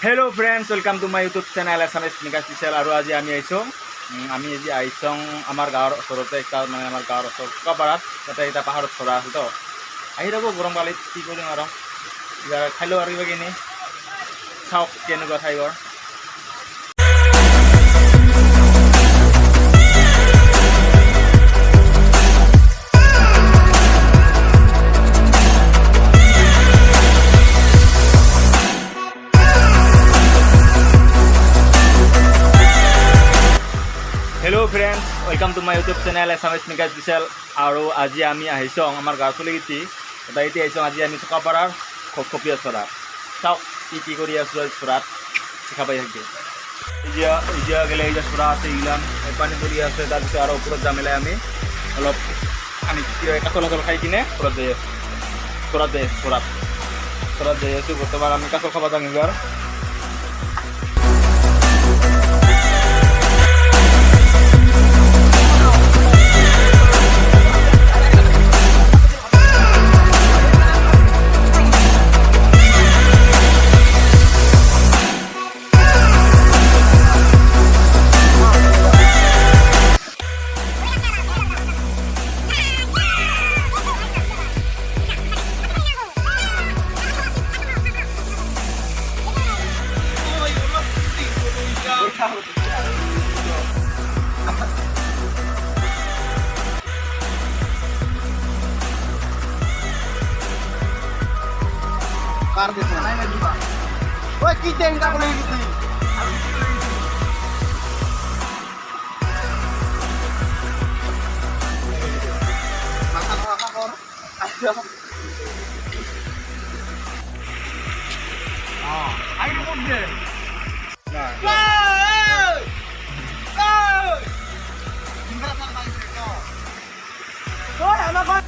Hello friends, welcome to my YouTube channel Assamese special. আৰু আজি আমি আইছো আমাৰ গাঁৱৰ ওচৰতে মানে আমাৰ গাঁৱৰ ওচৰত কাপাৰাত এটা পাহাৰত চৰা আছে তো আহি যাব গৰম কালিত কি কৰিম আৰু খাইলো আৰু কিবা কিনি চাওক কেনেকুৱা ঠাইৰ Hello friends, welcome to my YouTube channel Assamese special. আৰু আজি আমি আহিছো আমাৰ গাঁৱৰ চলিগিতি এটা এতিয়া আহিছো আজি আমি চকাপাৰাৰ ঘপঘপীয়া চৰা চাওক কি কৰি আছো চৰাত দেখা পাই থাকি এতিয়া গেলে এই চৰা আছে ইলাম পানী পৰি আছে তাৰপিছত আৰু ওপৰত যামেলাই আমি অলপ আমি কাঠল খাই কিনে চৰাত যাই আছো বৰ্তমান আমি কাঠল খাব যাম এইবাৰ Car de sana lagi Pak. Woi kita yang tak boleh gitu. Makan apa kor? Ayo. Ayo mundur. Nah. Tinggal sampai situ. Oh, anak Pak.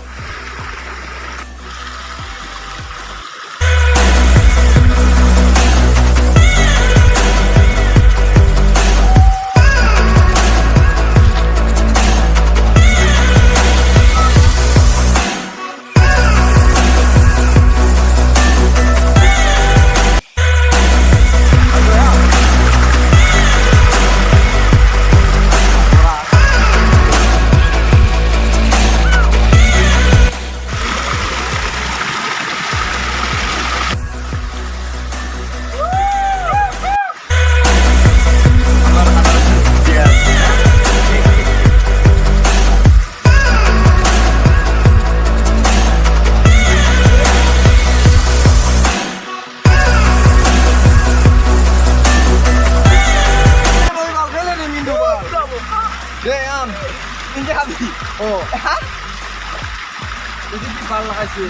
Oh, ini dipala kasih.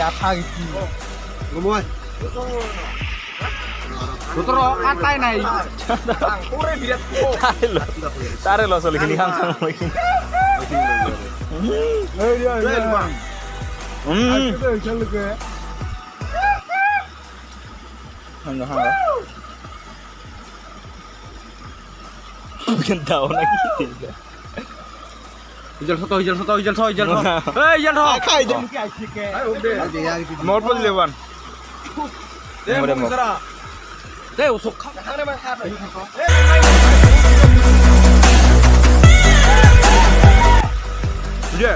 Apa gitu? Ngomong. Betul katai nai. Pure birat ko. Tare lo soli gini hang lagi. Ya. Aku chal ke. Hang. Bukan tahu lagi. Hijal soto. Hei, hijal soto. Kai jam ki asyik ke. Mau pun lewan. Deh, mau sara. Deh, usuk. Thang ne man khat. Ye.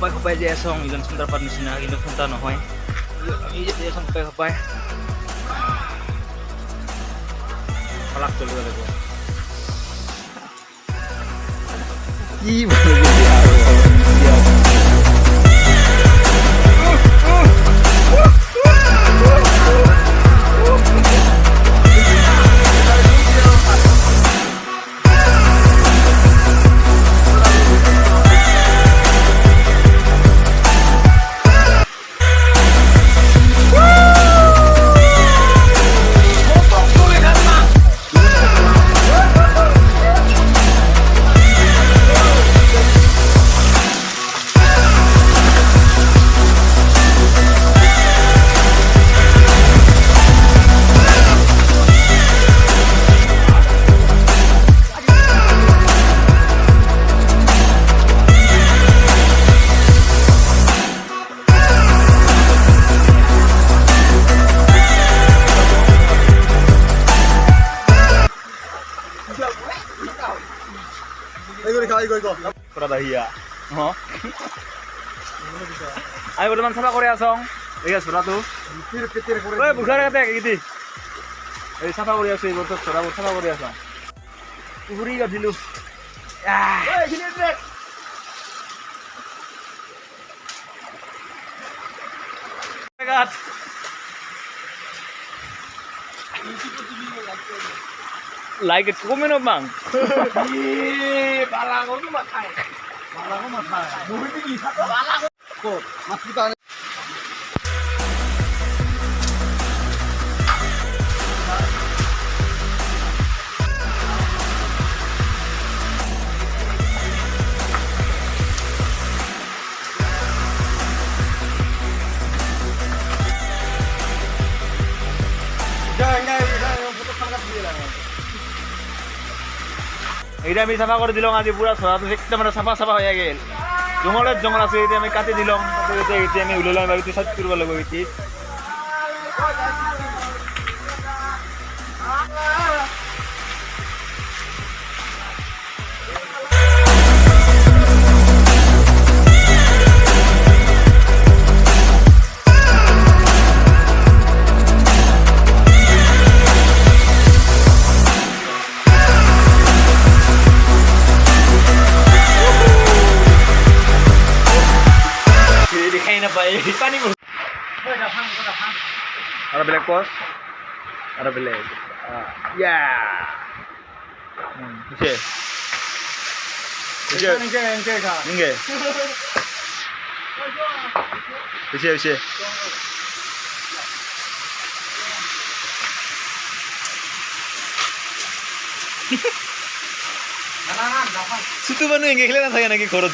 Khopay je song ilan sebentar par nisina ilan punta no hoy. Ini je song khopay. Falak চলিব লাগিব কি বলবি পুৰা দাহিয়া আমি বৰ্তমান চাফা কৰি আছোঁ এই চৰাটো বুখাৰ কাটে কিটি এই চাফা কৰি আছোঁ এইবোৰ চৰাবোৰ চাফা কৰি আছোঁ পুখুৰী গাঠিলোঁ like it komen op bang balango tu matai murid ni satu balango kok masih tak এটা আমি চাফা কৰি দিলোঁ আজি পুৰা চৰাটো একদম মানে চাফা চাফা হৈ গ'ল জংঘল আছে এতিয়া আমি কাটি দিলোঁ এতিয়া আমি ওলাই লওঁ এইটো চাইড কৰিব লাগিব এতিয়া Pani mo. Ada black cost. Ada black. Yeah. Oke. Oke. Oke. Oke. Situ mana yang kelihatan saya lagi korot.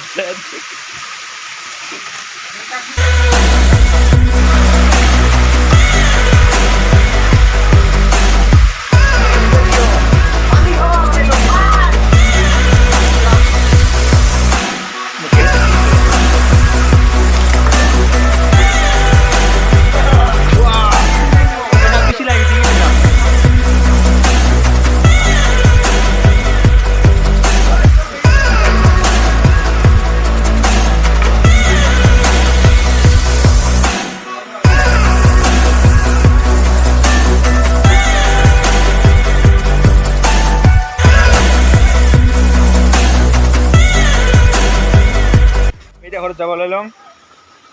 ঘৰত যাব লওঁ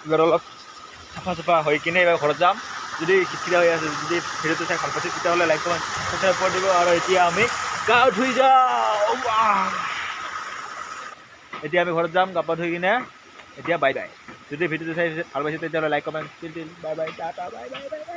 এবাৰ অলপ চাফা চাফা হৈ কিনে এবাৰ ঘৰত যাম যদি খিচখিৰা হৈ আছে যদি ভিডিঅ'টো চাই ভাল পাইছে তেতিয়াহ'লে লাইক কমেণ্ট সাবস্ক্ৰাইব কৰি দিব আৰু এতিয়া আমি গা ধুই যাওঁ এতিয়া আমি ঘৰত যাম গা পা ধুই কিনে এতিয়া বাই বাই যদি ভিডিঅ'টো চাই ভাল পাইছে তেতিয়াহ'লে like comment bye bye tata bye bye bye bye